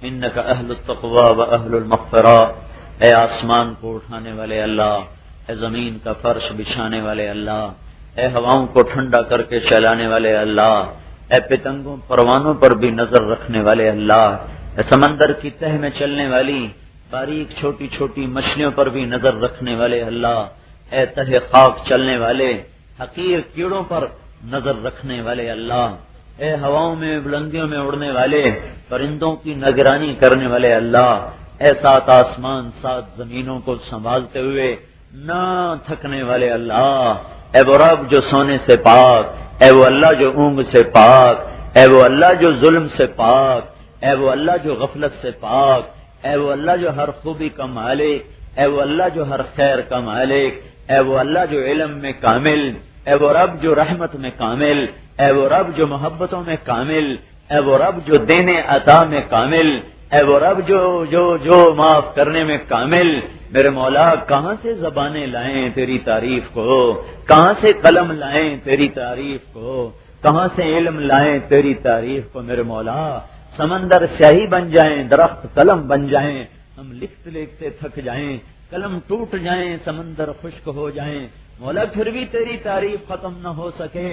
إنك أهل التقوى وأهل المغفرة اے آسمان کو اٹھانے والے اللہ، اے زمین کا فرش بچھانے والے اللہ، اے ہواؤں کو ٹھنڈا کر کے چلانے والے اللہ، اے پتنگوں پروانوں پر بھی نظر رکھنے والے اللہ، اے سمندر کی تہ میں چلنے والی باریک چھوٹی چھوٹی مچھلیوں پر بھی نظر رکھنے والے اللہ، اے تہ خاک چلنے والے حقیر کیڑوں پر نظر رکھنے والے اللہ، اے ہواؤں میں بلندیوں میں اڑنے والے پرندوں کی نگرانی کرنے والے اللہ، اے سات آسمان سات زمینوں کو سنبھالتے ہوئے نہ تھکنے والے اللہ، اے وہ رب جو سونے سے پاک، اے وہ اللہ جو اونگ سے پاک، اے وہ اللہ جو ظلم سے پاک، اے وہ اللہ جو غفلت سے پاک، اے وہ اللہ جو ہر خوبی کا مالک، اے وہ اللہ جو ہر خیر کا مالک، اے وہ اللہ جو علم میں کامل، اے وہ رب جو رحمت میں کامل، اے وہ رب جو محبتوں میں کامل، اے وہ رب جو دینے عطا میں کامل، اے وہ رب جو معاف کرنے میں کامل، میرے مولا کہاں سے زبانیں لائیں تیری تعریف کو، کہاں سے قلم لائیں تیری تعریف کو، کہاں سے علم لائیں تیری تعریف کو میرے مولا، سمندر سیاہی بن جائیں درخت قلم بن جائیں، ہم لکھتے لکھتے تھک جائیں، قلم ٹوٹ جائیں سمندر خشک ہو جائیں، مولا پھر بھی تیری تعریف ختم نہ ہو سکے،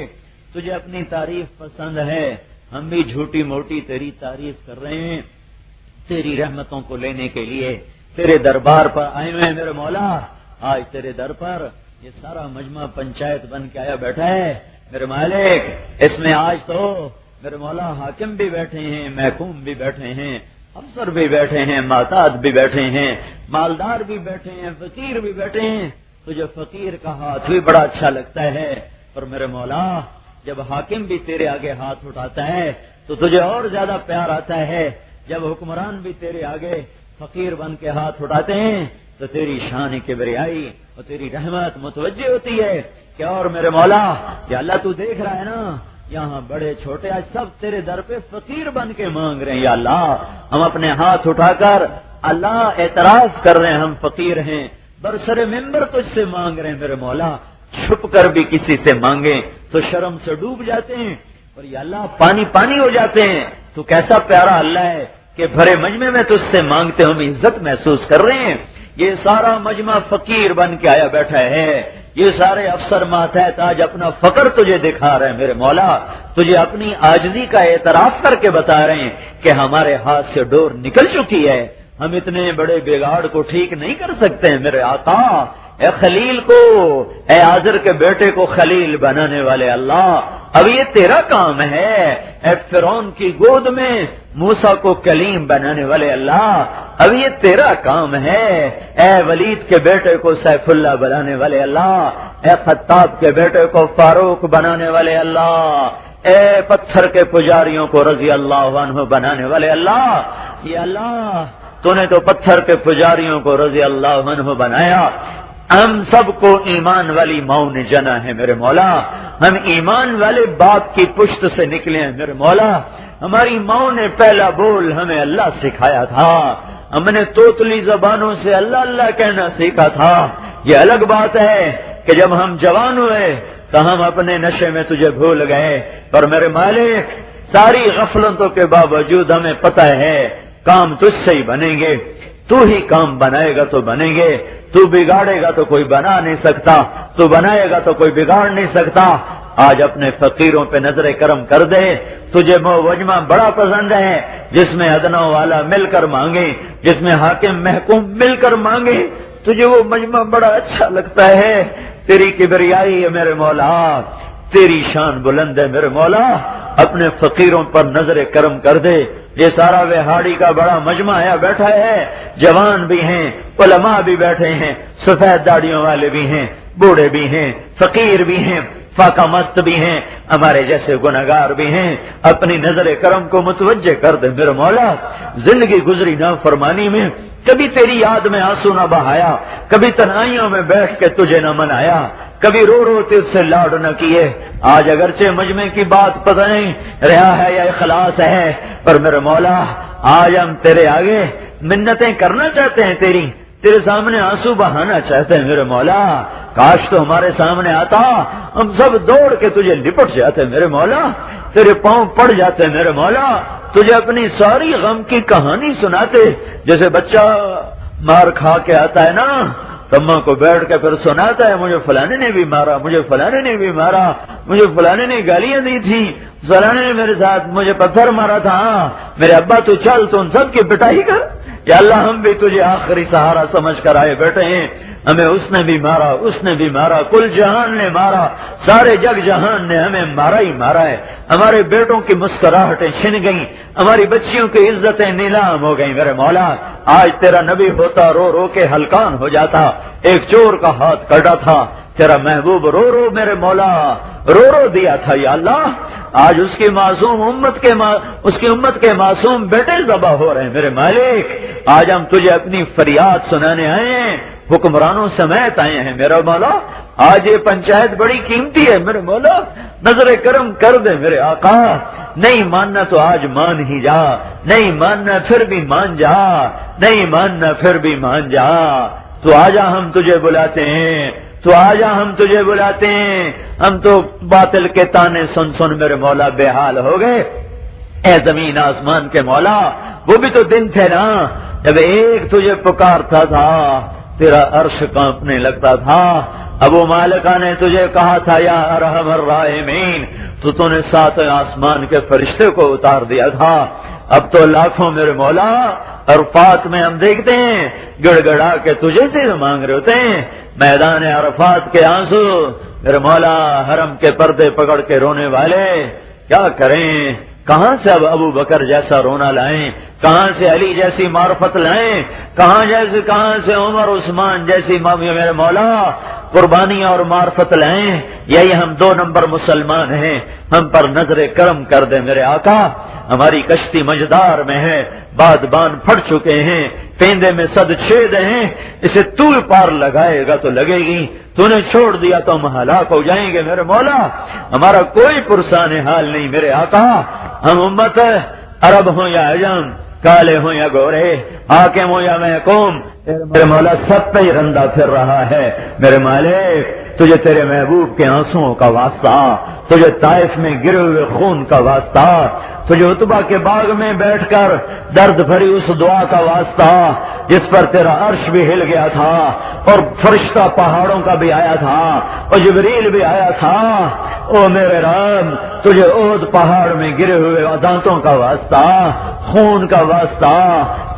تجھے اپنی تعریف پسند ہے، ہم بھی جھوٹی موٹی تیری تعریف کر رہے ہیں، تیری رحمتوں کو لینے کے لیے تیرے دربار پر آئے ہوئے ہیں میرے مولا، آج تیرے در پر یہ سارا مجمع پنچایت بن کے آیا بیٹھا ہے میرے مالک، اس میں آج تو میرے مولا حاکم بھی بیٹھے ہیں، محکوم بھی بیٹھے ہیں، افسر بھی بیٹھے ہیں، محتاط بھی بیٹھے ہیں، مالدار بھی بیٹھے ہیں، فقیر بھی بیٹھے ہیں، تجھے فقیر کا ہاتھ بھی بڑا اچھا لگتا ہے، پر میرے مولا جب حاکم بھی تیرے آگے ہاتھ اٹھاتا ہے تو تجھے اور زیادہ پیار آتا ہے، جب حکمران بھی تیرے آگے فقیر بن کے ہاتھ اٹھاتے ہیں تو تیری شان کبریائی اور تیری رحمت متوجہ ہوتی ہے کہ اور میرے مولا یا اللہ تو دیکھ رہا ہے نا، یہاں بڑے چھوٹے آج سب تیرے در پہ فقیر بن کے مانگ رہے ہیں، یا اللہ ہم اپنے ہاتھ اٹھا کر اللہ اعتراف کر رہے ہیں ہم فقیر ہیں، برسر ممبر تجھ سے مانگ رہے ہیں میرے مولا، چھپ کر بھی کسی سے مانگیں تو شرم سے ڈوب جاتے ہیں اور یا اللہ پانی پانی ہو جاتے ہیں، تو کیسا پیارا اللہ ہے کہ بھرے مجمع میں تجھ سے مانگتے ہم عزت محسوس کر رہے ہیں، یہ سارا مجمع فقیر بن کے آیا بیٹھا ہے، یہ سارے افسر ماتحت آج اپنا فقر تجھے دکھا رہے ہیں میرے مولا، تجھے اپنی عاجزی کا اعتراف کر کے بتا رہے ہیں کہ ہمارے ہاتھ سے ڈور نکل چکی ہے، ہم اتنے بڑے بگاڑ کو ٹھیک نہیں کر سکتے ہیں میرے آقا، اے خلیل کو، اے آزر کے بیٹے کو خلیل بنانے والے اللہ، اب یہ تیرا کام ہے، اے فرعون کی گود میں موسیٰ کو کلیم بنانے والے اللہ، اب یہ تیرا کام ہے، اے ولید کے بیٹے کو سیف اللہ بنانے والے اللہ، اے خطاب کے بیٹے کو فاروق بنانے والے اللہ، اے پتھر کے پجاریوں کو رضی اللہ عنہ بنانے والے اللہ، یہ اللہ تو نے تو پتھر کے پجاریوں کو رضی اللہ عنہ بنایا، ہم سب کو ایمان والی ماؤں نے جنا ہے میرے مولا، ہم ایمان والے باپ کی پشت سے نکلے ہیں میرے مولا، ہماری ماؤں نے پہلا بول ہمیں اللہ سکھایا تھا، ہم نے توتلی زبانوں سے اللہ اللہ کہنا سیکھا تھا، یہ الگ بات ہے کہ جب ہم جوان ہوئے تو ہم اپنے نشے میں تجھے بھول گئے، پر میرے مالک ساری غفلتوں کے باوجود ہمیں پتہ ہے کام تجھ سے ہی بنیں گے، تو ہی کام بنائے گا تو بنیں گے، تو بگاڑے گا تو کوئی بنا نہیں سکتا، تو بنائے گا تو کوئی بگاڑ نہیں سکتا، آج اپنے فقیروں پہ نظر کرم کر دے، تجھے وہ مجمع بڑا پسند ہے جس میں ادنا والا مل کر مانگے، جس میں حاکم محکوم مل کر مانگے، تجھے وہ مجمع بڑا اچھا لگتا ہے، تیری کبریائی ہے میرے مولا، تیری شان بلند ہے میرے مولا، اپنے فقیروں پر نظر کرم کر دے، یہ سارا وہاڑی کا بڑا مجمع آیا بیٹھا ہے، جوان بھی ہیں، علماء بھی بیٹھے ہیں، سفید داڑیوں والے بھی ہیں، بوڑھے بھی ہیں، فقیر بھی ہیں، فاقہ مست بھی ہیں، ہمارے جیسے گنہگار بھی ہیں، اپنی نظر کرم کو متوجہ کر دے میرے مولا، زندگی گزری نافرمانی میں کبھی تیری یاد میں آنسو نہ بہایا، کبھی تنہائیوں میں بیٹھ کے تجھے نہ منایا، کبھی رو رو تجھ سے لاڈ نہ کیے۔ آج اگرچہ مجمع کی بات پتہ نہیں رہا ہے یا اخلاص ہے، پر میرے مولا آج ہم تیرے آگے منتیں کرنا چاہتے ہیں، تیرے سامنے آنسو بہانا چاہتے ہیں میرے مولا۔ کاش تو ہمارے سامنے آتا، ہم سب دوڑ کے تجھے لپٹ جاتے میرے مولا، تیرے پاؤں پڑ جاتے میرے مولا، تجھے اپنی ساری غم کی کہانی سناتے، جیسے بچہ مار کھا کے آتا ہے نا، تماں کو بیٹھ کے پھر سناتا ہے، مجھے فلانے نے بھی مارا، مجھے فلانے نے بھی مارا، مجھے فلانے نے گالیاں دی تھی، فلانے نے میرے ساتھ مجھے پتھر مارا تھا، میرے ابا تو چل تو ان سب کی پٹائی کر۔ یا اللہ ہم بھی تجھے آخری سہارا سمجھ کر آئے بیٹھے ہیں، ہمیں اس نے بھی مارا، اس نے بھی مارا، کل جہان نے مارا، سارے جگ جہان نے ہمیں مارا ہی مارا ہے، ہمارے بیٹوں کی مسکراہٹیں چھن گئیں، ہماری بچیوں کی عزتیں نیلام ہو گئیں میرے مولا۔ آج تیرا نبی ہوتا رو رو کے ہلکان ہو جاتا، ایک چور کا ہاتھ کٹا تھا، تیرا محبوب رو رو میرے مولا رو رو دیا تھا یا اللہ۔ آج اس کی امت کے معصوم بیٹے ذبح ہو رہے ہیں میرے مالک۔ آج ہم تجھے اپنی فریاد سنانے آئے ہیں، حکمرانوں سمیت آئے ہیں میرا مولا۔ آج یہ پنچایت بڑی قیمتی ہے میرے مولا، نظر کرم کر دے میرے آقا۔ نہیں ماننا تو آج مان ہی جا، نہیں ماننا پھر بھی مان جا، نہیں ماننا پھر بھی مان جا۔ تو آجا ہم تجھے بلاتے ہیں، تو آجا ہم تجھے بلاتے ہیں، ہم تو باطل کے تانے سن سن میرے مولا بے حال ہو گئے۔ اے زمین آسمان کے مولا، وہ بھی تو دن تھے نا جب ایک تجھے پکارتا تھا، تیرا عرش کانپنے لگتا تھا۔ ابو مالکہ نے تجھے کہا تھا یا ارحم الراحمین، تو نے ساتھ آسمان کے فرشتے کو اتار دیا تھا۔ اب تو لاکھوں میرے مولا عرفات میں ہم دیکھتے ہیں گڑ گڑا کے تجھے سے مانگ رہے ہوتے ہیں، میدان عرفات کے آنسو میرے مولا، حرم کے پردے پکڑ کے رونے والے کیا کریں؟ کہاں سے اب ابو بکر جیسا رونا لائیں، کہاں سے علی جیسی معرفت لائیں، کہاں سے عمر عثمان جیسی میرے مولا قربانیاں اور معرفت لائیں؟ یہی ہم 2 نمبر مسلمان ہیں، ہم پر نظر کرم کر دے میرے آقا۔ ہماری کشتی مجدار میں ہے، بادبان پھٹ چکے ہیں، پیندے میں صد چھید ہیں، اسے تو پار لگائے گا تو لگے گی، تو نے چھوڑ دیا تو ہم ہلاک ہو جائیں گے میرے مولا۔ ہمارا کوئی پرسان حال نہیں میرے آقا، ہم امت عرب ہوں یا عجم، کالے ہوں یا گورے، حاکم ہوں یا محکوم، میرے مولا سب پہ ہی رندہ پھر رہا ہے میرے مالک۔ تجھے تیرے محبوب کے آنسوؤں کا واسطہ، تجھے طائف میں گرے ہوئے خون کا واسطہ، تجھے عتبہ کے باغ میں بیٹھ کر درد بھری اس دعا کا واسطہ جس پر تیرا عرش بھی ہل گیا تھا اور فرشتہ پہاڑوں کا بھی آیا تھا اور جبریل بھی آیا تھا۔ او میرے رب، تجھے احد پہاڑ میں گرے ہوئے دانتوں کا واسطہ، خون کا واسطہ،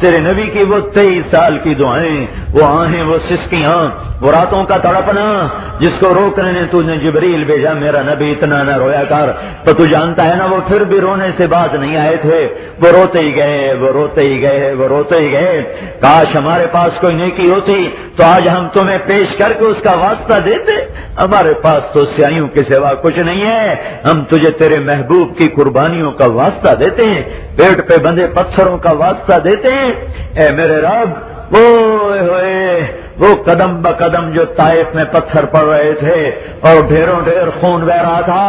تیرے نبی کی وہ 23 سال کی دعائیں، وہ آہیں، وہ سسکیاں، وہ راتوں کا تڑپنا جس کو روکنے نے تو نے جبریل بھیجا، میرا نبی اتنا نہ رویا کر۔ تو تو جانتا ہے نا وہ پھر بھی رونے سے باز نہیں آئے تھے، وہ روتے ہی گئے، وہ روتے ہی گئے، وہ روتے ہی گئے۔ کاش ہمارے پاس کوئی نیکی ہوتی تو آج ہم تمہیں پیش کر کے اس کا واسطہ دیتے، ہمارے پاس تو سیاہیوں کے سوا کچھ نہیں ہے، ہم تجھے تیرے محبوب کی قربانیوں کا واسطہ دیتے ہیں، پیٹ پہ بندھے پتھروں کا واسطہ دیتے ہیں۔ اے میرے رب، وہ قدم بقدم جو طائف میں پتھر پڑ رہے تھے اور ڈھیروں ڈھیر خون بہ رہا تھا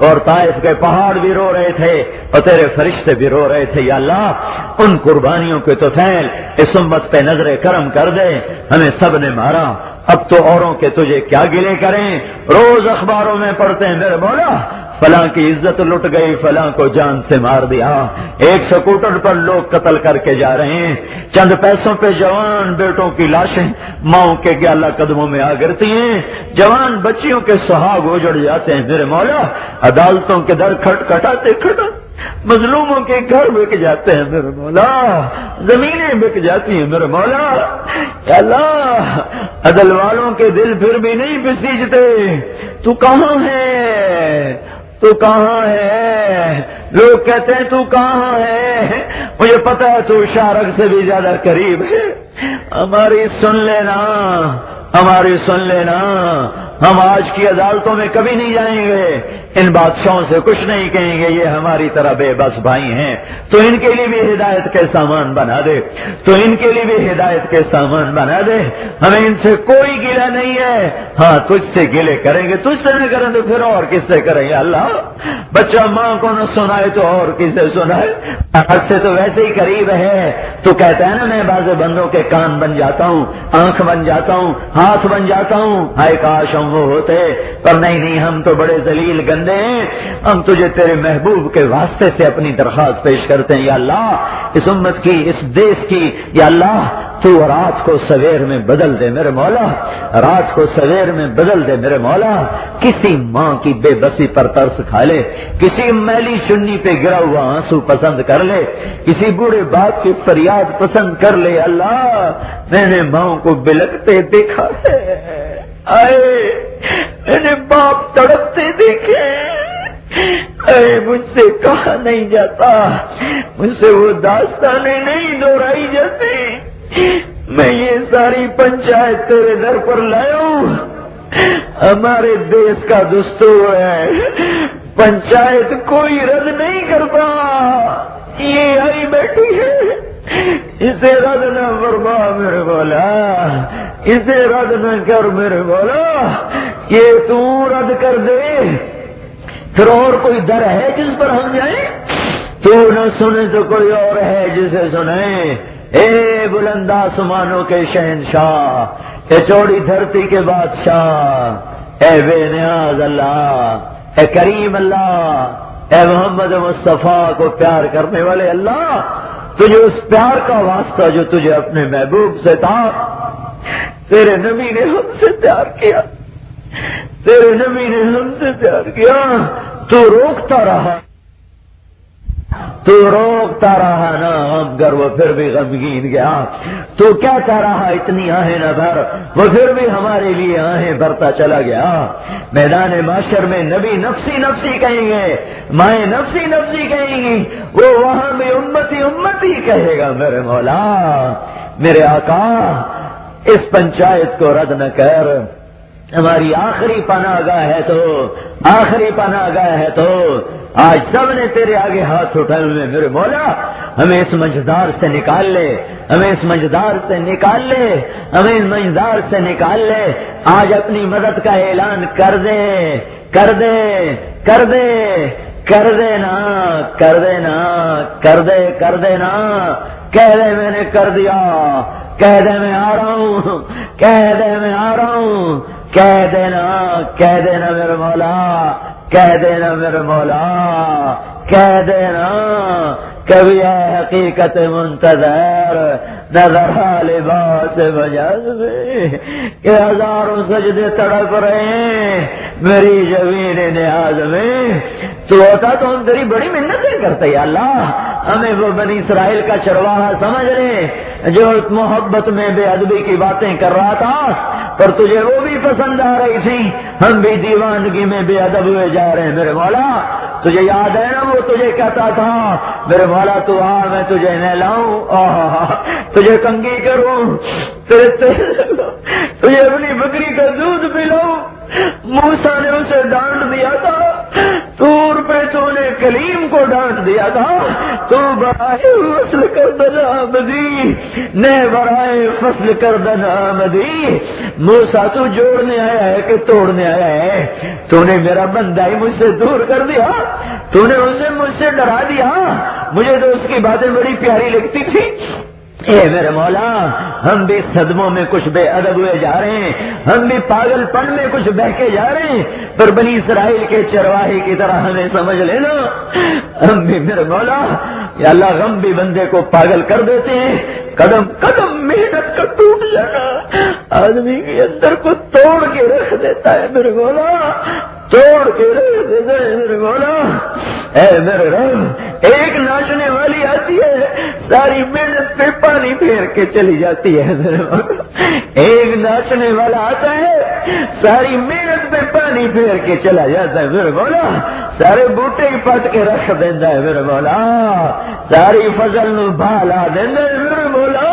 اور طائف کے پہاڑ بھی رو رہے تھے اور تیرے فرشتے بھی رو رہے تھے، یا اللہ ان قربانیوں کے تو فعل اس امت پہ نظر کرم کر دے۔ ہمیں سب نے مارا، اب تو اوروں کے تجھے کیا گلے کریں؟ روز اخباروں میں پڑھتے ہیں میرے مولا فلاں کی عزت لٹ گئی، فلاں کو جان سے مار دیا، ایک سکوٹر پر لوگ قتل کر کے جا رہے ہیں، چند پیسوں پہ جوان بیٹوں کی لاشیں ماؤں کے 11 قدموں میں آ گرتی ہیں، جوان بچیوں کے سہاگ اجڑ جاتے ہیں میرے مولا، عدالتوں کے در کھٹکھٹاتے مظلوموں کے گھر بک جاتے ہیں میرے مولا، زمینیں بک جاتی ہیں میرے مولا، یا اللہ عدل والوں کے دل پھر بھی نہیں بسیجتے، تو کہاں ہے؟ تو کہاں ہے؟ لوگ کہتے ہیں تو کہاں ہے؟ مجھے پتا ہے تو شارک سے بھی زیادہ قریب ہے، ہماری سن لینا، ہماری سن لینا، ہم آج کی عدالتوں میں کبھی نہیں جائیں گے، ان بادشاہوں سے کچھ نہیں کہیں گے، یہ ہماری طرح بے بس بھائی ہیں، تو ان کے لیے بھی ہدایت کے سامان بنا دے، تو ان کے لیے بھی ہدایت کے سامان بنا دے، ہمیں ان سے کوئی گلہ نہیں ہے، ہاں تجھ سے گلے کریں گے، تجھ سے نہ کریں تو پھر اور کس سے کریں گے؟ اللہ بچہ ماں کو نہ سنائے تو اور کس سے سنائے؟ حد سے تو ویسے ہی قریب ہے، تو کہتا ہے نا میں بعض بندوں کے کان بن جاتا ہوں، آنکھ بن جاتا ہوں، ہاتھ بن جاتا ہوں، ہائے کاش ہم وہ ہوتے، پر نہیں ہم تو بڑے ذلیل گندے ہیں، ہم تجھے تیرے محبوب کے واسطے سے اپنی درخواست پیش کرتے ہیں، یا اللہ اس امت کی، اس دیش کی، یا اللہ تو رات کو سویر میں بدل دے میرے مولا، رات کو سویر میں بدل دے میرے مولا، کسی ماں کی بے بسی پر ترس کھا لے، کسی میلی چنی پہ گرا ہوا آنسو پسند کر لے، کسی بوڑھے باپ کی فریاد پسند کر لے، اللہ میں نے ماں کو بلکتے دیکھا ہے، آئے میں نے باپ تڑپتے دیکھے، اے مجھ سے کہا نہیں جاتا، مجھ سے وہ داستانیں نہیں دہرائی جاتی، میں یہ ساری پنچایت تیرے در پر لایا ہوں، ہمارے دیش کا دستور ہے پنچایت کوئی رد نہیں کرتا، یہ آئی بیٹھی ہے، اسے رد نہ فرما میرے مولا، اسے رد نہ کر میرے مولا، یہ تو رد کر دے، پھر اور کوئی در ہے جس پر ہم جائیں؟ تو نہ سنے تو کوئی اور ہے جسے سنیں، اے بلند آسمانوں کے شہنشاہ، اے چوڑی دھرتی کے بادشاہ، اے بے نیاز اللہ، اے کریم اللہ، اے محمد مصطفیٰ کو پیار کرنے والے اللہ، تجھے اس پیار کا واسطہ جو تجھے اپنے محبوب سے تھا، تیرے نبی نے ہم سے پیار کیا، تیرے نبی نے ہم سے پیار کیا، تو روکتا رہا، تو روکتا رہا نا غم گر، وہ پھر بھی غمگین گیا، تو کہتا رہا اتنی آہیں نہ بھر، وہ پھر بھی ہمارے لیے آہیں بھرتا چلا گیا، میدان معاشر میں نبی نفسی نفسی کہیں گے، مائیں نفسی نفسی کہیں گی، وہ وہاں بھی امتی امتی کہے گا، میرے مولا میرے آقا اس پنچایت کو رد نہ کر، ہماری آخری پناہ گاہ ہے تو، آخری پناہ گاہ ہے تو، آج سب نے تیرے آگے ہاتھ اٹھائے ہوئے، میرے مولا ہمیں اس مجدار سے نکال لے، ہمیں اس مجدار سے نکال لے، ہمیں اس مجدار سے نکال لے، آج اپنی مدد کا اعلان کر دے، کر دے، کر دے، کر دینا، کر دینا، کر دے، کر دینا، کہہ دے میں نے کر دیا، کہہ دے میں آ رہا ہوں، کہہ دے میں آ رہا ہوں، کہہ دینا، کہہ دینا میرے مولا، کہہ دینا میرے مولا، کہہ دینا، کبھی ہے حقیقت منتظر نظر لباس مجاز میں، کہ ہزاروں سجدے تڑپ رہے ہیں میری زمین نیاز میں، تو ہوتا تو ہم تیری بڑی منتیں کرتے یا اللہ، ہمیں وہ بنی اسرائیل کا چرواہا سمجھ لے جو محبت میں بے ادبی کی باتیں کر رہا تھا، پر تجھے وہ بھی پسند آ رہی تھی، ہم بھی دیوانگی میں بے ادب ہوئے جا رہے ہیں، میرے مولا تجھے یاد ہے نا وہ تجھے کہتا تھا میرے مولا تو آ میں تجھے نہلاؤں، تجھے کنگھی کروں، تجھے اپنی بکری کا دودھ پلاؤں، موسیٰ نے اسے ڈانٹ دیا تھا، طور پہ تو نے کلیم کو ڈانٹ دیا تھا، تو برائے فصل کردن آمدی، نے برائے فصل کردن آمدی، موسیٰ تو جوڑنے آیا ہے کہ توڑنے آیا ہے؟ تو نے میرا بندہ ہی مجھ سے دور کر دیا، تو نے اسے مجھ سے ڈرا دیا، مجھے تو اس کی باتیں بڑی پیاری لگتی تھی، اے میرے مولا ہم بھی صدموں میں کچھ بے ادب ہوئے جا رہے ہیں، ہم بھی پاگل پن میں کچھ بہکے جا رہے ہیں، پر بنی اسرائیل کے چرواہے کی طرح ہمیں سمجھ لینا، ہم بھی میرے مولا یا اللہ غم بھی بندے کو پاگل کر دیتے ہیں، قدم قدم محنت کا ٹوٹ جانا آدمی کے اندر کو توڑ کے رکھ دیتا ہے، میرے مولا توڑ کے رکھ دیتا ہے، میرے مولا اے میرے رب، ایک ناچنے والی آتی ہے ساری محنت پہ پانی پھیر کے چلی جاتی ہے، میرے مولا ایک ناچنے والا آتا ہے ساری محنت پہ پانی پھیر کے چلا جاتا ہے، میرے مولا سارے بوٹے ہی پٹ کے رکھ دینا ہے، میرے مولا ساری فضل نو بھالا دینا ہے، میرے مولا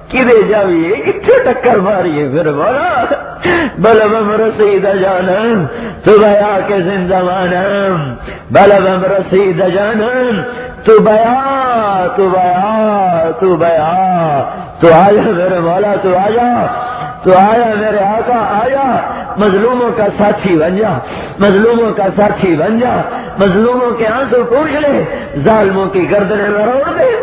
کدے جاویے کتنے ٹکر ماری ہے، میرے مولا بلغم رسید جانم تو بیا کے زندوانم بلغم رسید جانم تو بیا تو بیا تو بیا تو آیا میرے مولا تو آیا تو آیا میرے آقا آیا مظلوموں کا ساتھی بن جا مظلوموں کا ساتھی بن جا مظلوموں کے آنسو پوچھ لے ظالموں کی گردنیں مروڑ دے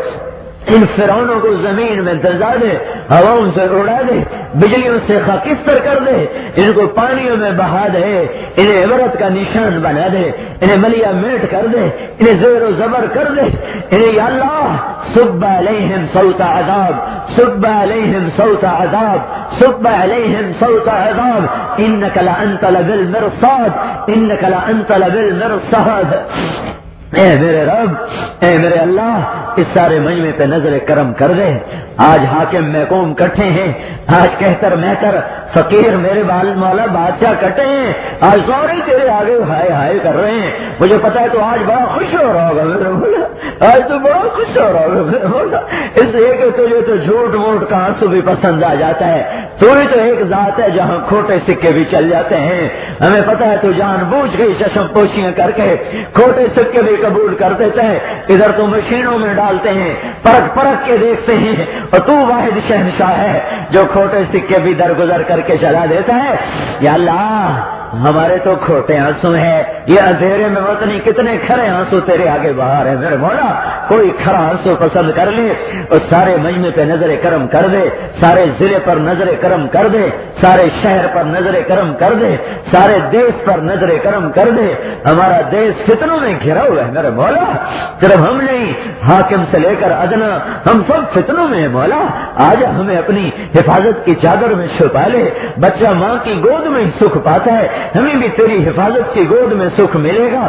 ان فرعونوں کو زمین میں دزا دے ہواؤں سے اڑا دے بجلیوں سے خاکستر کر دے ان کو پانیوں میں بہا دے انہیں عبرت کا نشان بنا دے انہیں ملیا میٹ کر دے انہیں زیر و زبر کر دے انہیں یا اللہ صب علیہم صوت عذاب صب علیہم صوت عذاب صب علیہم صوت عذاب انک لانت بالمرصاد انک لانت بالمرصاد اے میرے رب اے میرے اللہ اس سارے مجمع پہ نظر کرم کر دے آج حاکم محکوم کٹھے ہیں آج کہتر مہتر فقیر میرے مولا بادشاہ کٹے ہیں آج سورے تیرے آگے ہائے ہائے کر رہے ہیں مجھے پتا ہے تو آج بڑا خوش ہو رہا ہوگا میرے مولا آج تو بڑا خوش ہو رہا ہوگا میرے مولا اس لیے کہ تجھے تو جھوٹ موٹ کا آنسو بھی پسند آ جاتا ہے تو ہی تو ایک ذات ہے جہاں کھوٹے سکے بھی چل جاتے ہیں ہمیں پتا ہے تو جان بوجھ گئی چشم پوشیاں کر کے کھوٹے سکے بھی قبول کر دیتے ہیں ادھر تو مشینوں میں ڈالتے ہیں پرکھ پرکھ کے دیکھتے ہیں اور تو واحد شہنشاہ ہے جو کھوٹے سکے بھی درگزر کر کے چلا دیتا ہے یا اللہ ہمارے تو کھوٹے آنسو ہیں یہ اندھیرے میں وطنی کتنے کھرے آنسو تیرے آگے باہر ہے میرے مولا کوئی کھرا آنسو پسند کر لے اور سارے مجمع پہ نظر کرم کر دے سارے ضلع پر نظر کرم کر دے سارے شہر پر نظر کرم کر دے سارے دیش پر نظر کرم کر دے ہمارا دیش فتنوں میں گھرا ہوا ہے میرے مولا صرف ہم نہیں حاکم سے لے کر ادنا ہم سب فتنوں میں ہیں مولا آج ہمیں اپنی حفاظت کی چادر میں چھپا لے بچہ ماں کی گود میں سکھ پاتا ہے ہمیں بھی تیری حفاظت کی گود میں سکھ ملے گا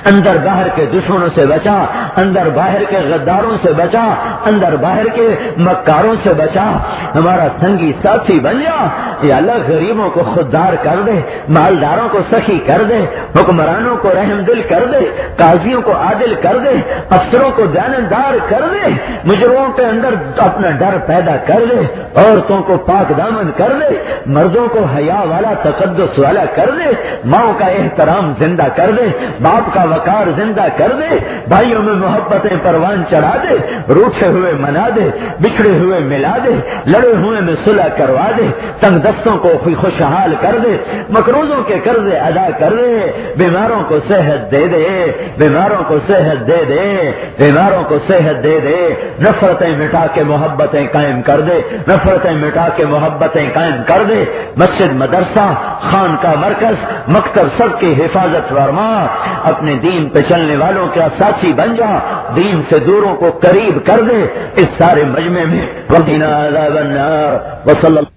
اندر باہر کے دشمنوں سے بچا اندر باہر کے غداروں سے بچا اندر باہر کے مکاروں سے بچا ہمارا سنگی ساتھی بن جا یا اللہ غریبوں کو خوددار کر دے مالداروں کو سخی کر دے حکمرانوں کو رحم دل کر دے قاضیوں کو عادل کر دے افسروں کو دیانتدار کر دے مجرموں کے اندر اپنا ڈر پیدا کر دے عورتوں کو پاک دامن کر دے مردوں کو حیا والا تقدس والا کر دے ماؤں کا احترام زندہ کر دے باپ کا وقار زندہ کر دے بھائیوں میں محبتیں پروان چڑھا دے روٹھے ہوئے منا دے بچھڑے ہوئے ملا دے لڑے ہوئے میں صلح کروا دے تنگ دستوں کو خوشحال کر دے مقروضوں کے قرضے ادا کر دے بیماروں کو صحت دے دے بیماروں کو صحت دے دے بیماروں کو صحت دے دے نفرتیں مٹا کے محبتیں قائم کر دے نفرتیں مٹا کے محبتیں قائم کر دے مسجد مدرسہ خان کا مرکز مکتب سب کی حفاظت فرما اپنے دین پہ چلنے والوں کا ساتھی بن جا دین سے دوروں کو قریب کر دے اس سارے مجمع میں وقنا عذاب النار وصلی اللہ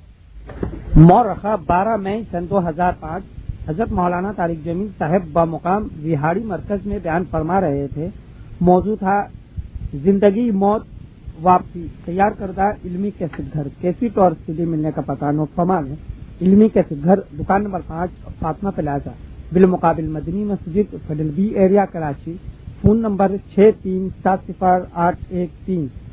مورخہ 12 مئی سن 2005 حضرت مولانا طارق جمیل صاحب بمقام وہاڑی مرکز میں بیان فرما رہے تھے موضوع تھا زندگی موت واپسی تیار کردہ علمی کیسٹ گھر کیسٹ اور CD ملنے کا پتہ نوٹ فرما ہے علمی کیسٹ گھر دکان نمبر 5 فاطمہ پلازا بالمقابل مدنی مسجد fiddle be area Karachi phone number 63708113